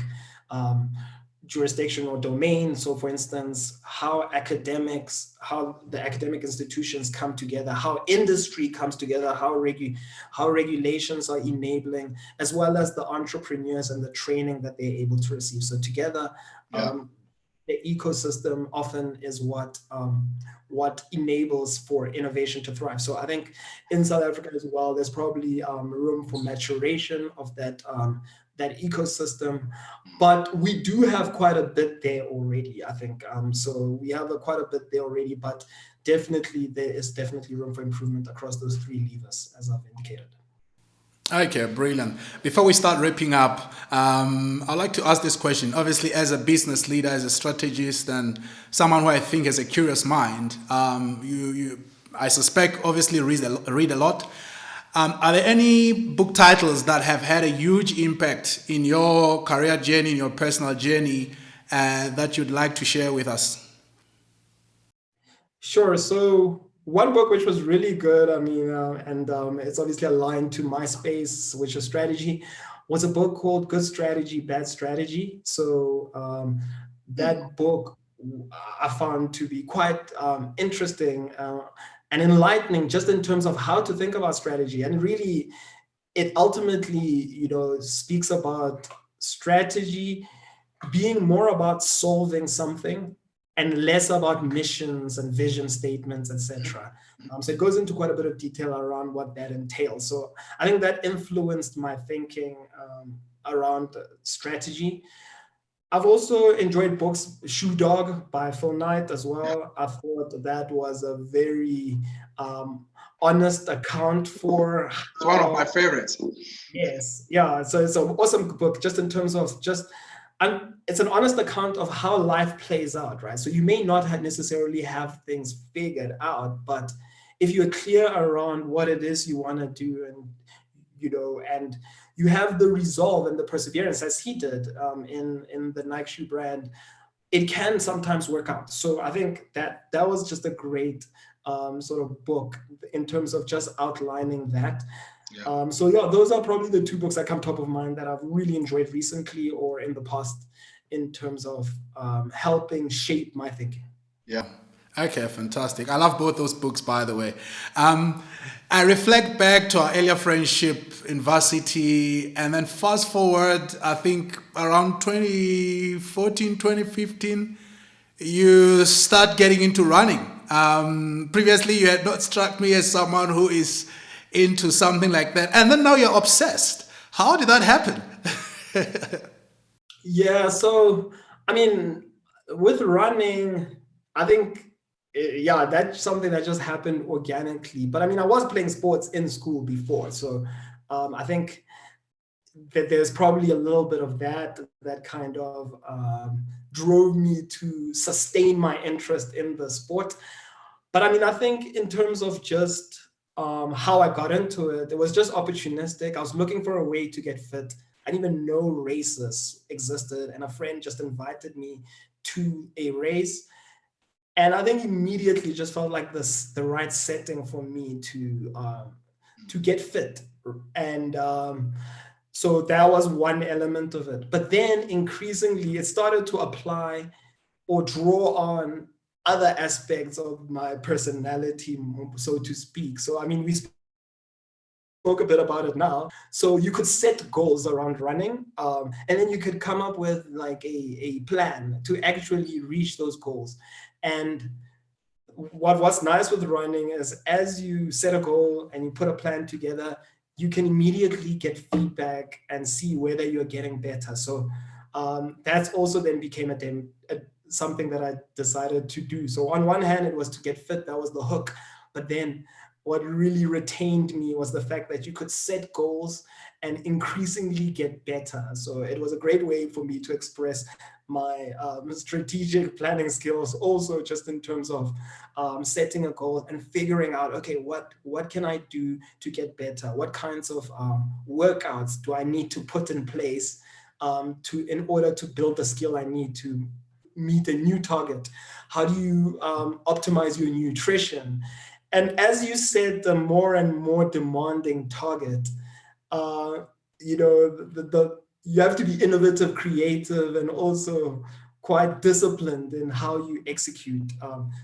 jurisdiction or domain. So for instance, how the academic institutions come together, how industry comes together, how regulations are enabling, as well as the entrepreneurs and the training that they're able to receive. So together, the ecosystem often is what enables for innovation to thrive. So I think in South Africa as well, there's probably room for maturation of that ecosystem, but we do have quite a bit there already, I think. So we have quite a bit there already, but definitely there is definitely room for improvement across those three levers, as I've indicated. Okay, brilliant. Before we start wrapping up, I'd like to ask this question. Obviously, as a business leader, as a strategist, and someone who I think has a curious mind, I suspect, obviously read a lot. Are there any book titles that have had a huge impact in your career journey, in your personal journey, that you'd like to share with us? Sure. So one book which was really good, I mean, and it's obviously aligned to my space, which is strategy, was a book called Good Strategy, Bad Strategy. So that book I found to be quite interesting and enlightening, just in terms of how to think about strategy. And really, it ultimately, speaks about strategy being more about solving something and less about missions and vision statements, etc. So it goes into quite a bit of detail around what that entails. So I think that influenced my thinking around strategy. I've also enjoyed books, Shoe Dog by Phil Knight as well. I thought that was a very honest account for It's one of my how. favorites. Yes, yeah. So it's an awesome book, just in terms of it's an honest account of how life plays out, right? So you may not necessarily have things figured out, but if you're clear around what it is you want to do, and you have the resolve and the perseverance, as he did in the Nike shoe brand, it can sometimes work out. So I think that was just a great sort of book in terms of just outlining that. Yeah. So yeah, those are probably the two books that come top of mind that I've really enjoyed recently or in the past in terms of helping shape my thinking. Yeah. Okay, fantastic. I love both those books, by the way. Um, I reflect back to our earlier friendship in varsity, and then fast forward, I think around 2014, 2015, you start getting into running. Previously, you had not struck me as someone who is into something like that, and then now you're obsessed. How did that happen? Yeah, so I mean, with running, I think, yeah, that's something that just happened organically. But I mean, I was playing sports in school before, so I think that there's probably a little bit of that kind of drove me to sustain my interest in the sport. But I mean, I think in terms of just how I got into it, it was just opportunistic. I was looking for a way to get fit. I didn't even know races existed, and a friend just invited me to a race, and I think immediately just felt like this the right setting for me to get fit, and so that was one element of it. But then increasingly, it started to apply or draw on other aspects of my personality, so to speak. So, I mean, we spoke a bit about it now. So you could set goals around running, and then you could come up with like a plan to actually reach those goals. And what's nice with running is as you set a goal and you put a plan together, you can immediately get feedback and see whether you're getting better. So that's also then became something that I decided to do. So on one hand, it was to get fit, that was the hook. But then what really retained me was the fact that you could set goals and increasingly get better. So it was a great way for me to express my strategic planning skills, also just in terms of setting a goal and figuring out, okay, what can I do to get better? What kinds of workouts do I need to put in place in order to build the skill I need to meet a new target? How do you optimize your nutrition? And as you said, the more and more demanding target, uh, you have to be innovative, creative, and also quite disciplined in how you execute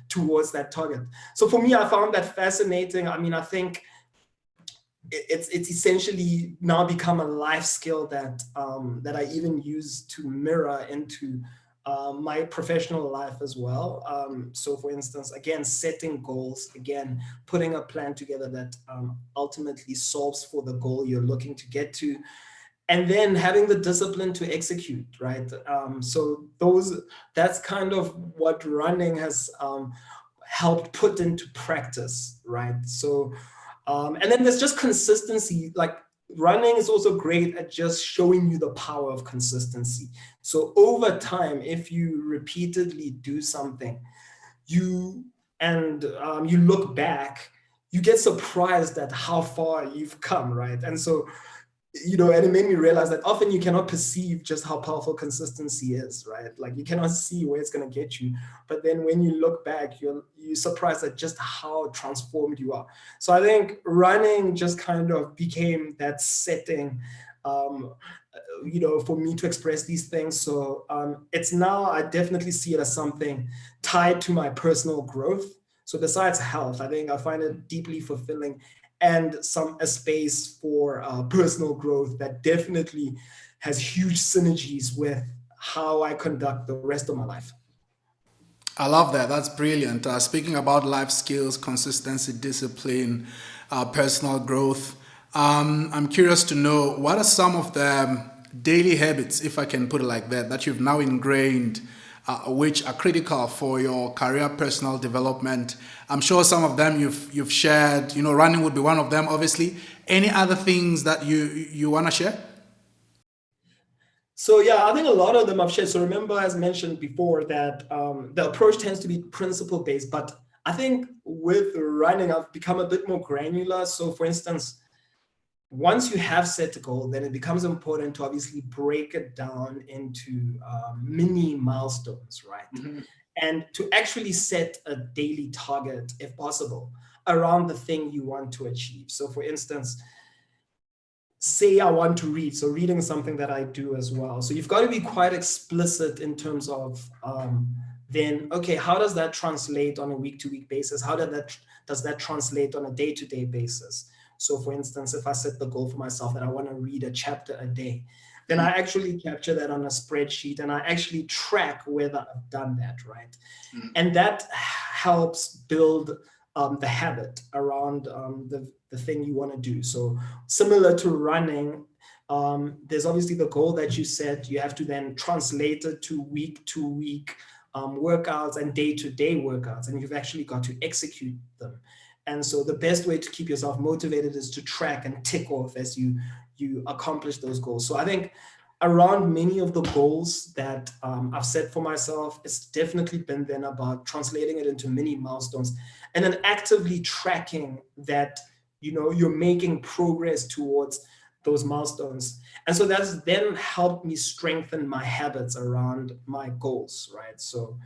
towards that target. So for me, I found that fascinating. I mean, I think it's essentially now become a life skill that I even use to mirror into my professional life as well. So for instance, again, setting goals, again, putting a plan together that ultimately solves for the goal you're looking to get to, and then having the discipline to execute, right? So that's kind of what running has helped put into practice, right? So and then there's just consistency. Like running is also great at just showing you the power of consistency. So over time, if you repeatedly do something, you you look back, you get surprised at how far you've come, right? And so, and it made me realize that often you cannot perceive just how powerful consistency is, right? Like you cannot see where it's going to get you, but then when you look back, you're surprised at just how transformed you are. So I think running just kind of became that setting, for me to express these things. So it's now, I definitely see it as something tied to my personal growth. So besides health, I think I find it deeply fulfilling, and a space for personal growth that definitely has huge synergies with how I conduct the rest of my life. I love that. That's brilliant. Speaking about life skills, consistency, discipline, personal growth, I'm curious to know what are some of the daily habits, if I can put it like that, that you've now ingrained, which are critical for your career, personal development. I'm sure some of them you've shared. Running would be one of them, obviously. Any other things that you want to share? So yeah, I think a lot of them I've shared. So remember, as mentioned before, that the approach tends to be principle based, but I think with running, I've become a bit more granular. So for instance, once you have set a goal, then it becomes important to obviously break it down into mini milestones, right? Mm-hmm. And to actually set a daily target, if possible, around the thing you want to achieve. So for instance, say I want to read. So reading is something that I do as well. So you've got to be quite explicit in terms of then, okay, how does that translate on a week-to-week basis? How does that translate on a day-to-day basis? So for instance, if I set the goal for myself that I want to read a chapter a day, then I actually capture that on a spreadsheet and I actually track whether I've done that, right? Mm-hmm. And that helps build the habit around the thing you want to do. So similar to running, there's obviously the goal that you set. You have to then translate it to week workouts and day-to-day workouts, and you've actually got to execute them. And so the best way to keep yourself motivated is to track and tick off as you accomplish those goals. So I think around many of the goals that I've set for myself, it's definitely been then about translating it into mini milestones and then actively tracking that, you're making progress towards those milestones. And so that's then helped me strengthen my habits around my goals, right? So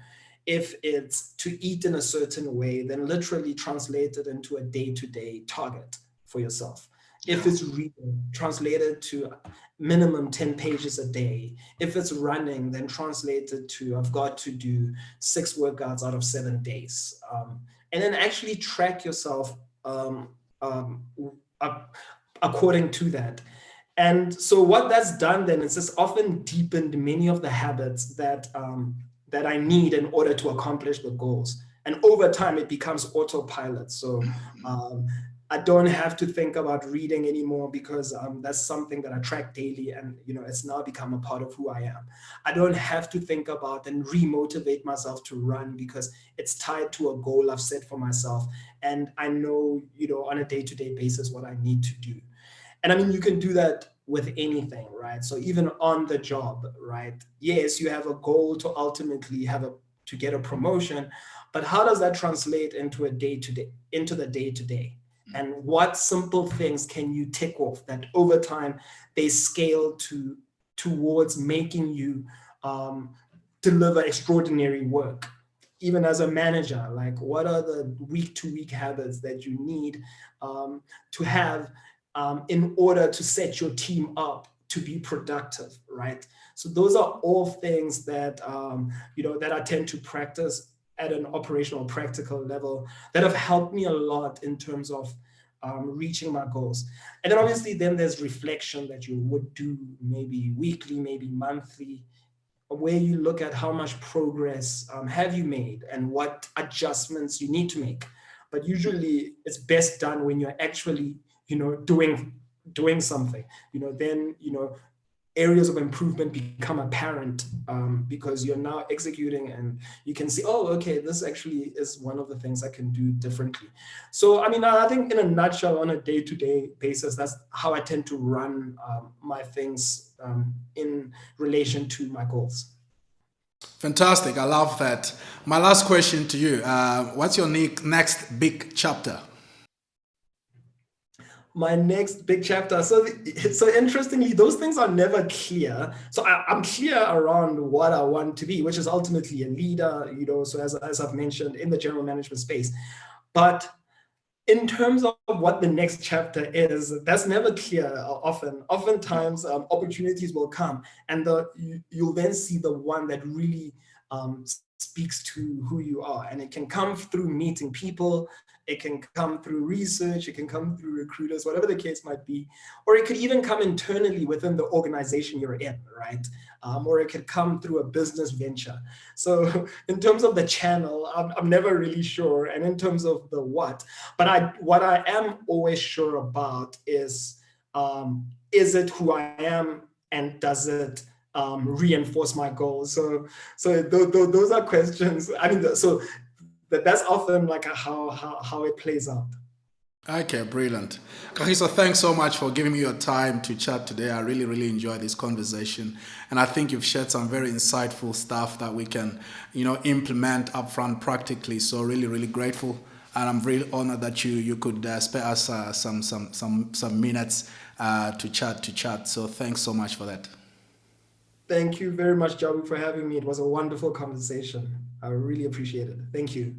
if it's to eat in a certain way, then literally translate it into a day-to-day target for yourself. If it's reading, translate it to minimum 10 pages a day. If it's running, then translate it to I've got to do 6 workouts out of 7 days. And then actually track yourself according to that. And so what that's done then is it's often deepened many of the habits that that I need in order to accomplish the goals. And over time, it becomes autopilot. So I don't have to think about reading anymore because that's something that I track daily, and it's now become a part of who I am. I don't have to think about and remotivate myself to run because it's tied to a goal I've set for myself, and I know on a day-to-day basis what I need to do. And I mean, you can do that with anything, right? So even on the job, right? Yes, you have a goal to ultimately to get a promotion, but how does that translate into the day-to-day? And what simple things can you tick off that over time they scale towards making you deliver extraordinary work? Even as a manager, like what are the week-to-week habits that you need to have in order to set your team up to be productive, right? So those are all things that that I tend to practice at an operational, practical level that have helped me a lot in terms of reaching my goals. And then obviously, then there's reflection that you would do maybe weekly, maybe monthly, where you look at how much progress have you made and what adjustments you need to make. But usually, it's best done when you're actually doing something. Then areas of improvement become apparent, because you're now executing and you can see, oh, okay, this actually is one of the things I can do differently. So, I mean, I think in a nutshell, on a day-to-day basis, that's how I tend to run my things in relation to my goals. Fantastic. I love that. My last question to you. What's your next big chapter? My next big chapter. So interestingly, those things are never clear. So I'm clear around what I want to be, which is ultimately a leader, so as I've mentioned, in the general management space. But in terms of what the next chapter is, that's never clear. Oftentimes, opportunities will come, and you'll then see the one that really speaks to who you are, and it can come through meeting people, it can come through research, it can come through recruiters, whatever the case might be, or it could even come internally within the organization you're in, right? Or it could come through a business venture. So in terms of the channel, I'm never really sure, and in terms of the what I am always sure about is it who I am, and does it reinforce my goals? So those are questions. I mean, so that's often like how it plays out. Okay, brilliant. Kagiso, thanks so much for giving me your time to chat today. I really, really enjoyed this conversation. And I think you've shared some very insightful stuff that we can, implement upfront practically. So really, really grateful. And I'm really honored that you could spare us some minutes to chat. So thanks so much for that. Thank you very much, Jabu, for having me. It was a wonderful conversation. I really appreciate it. Thank you.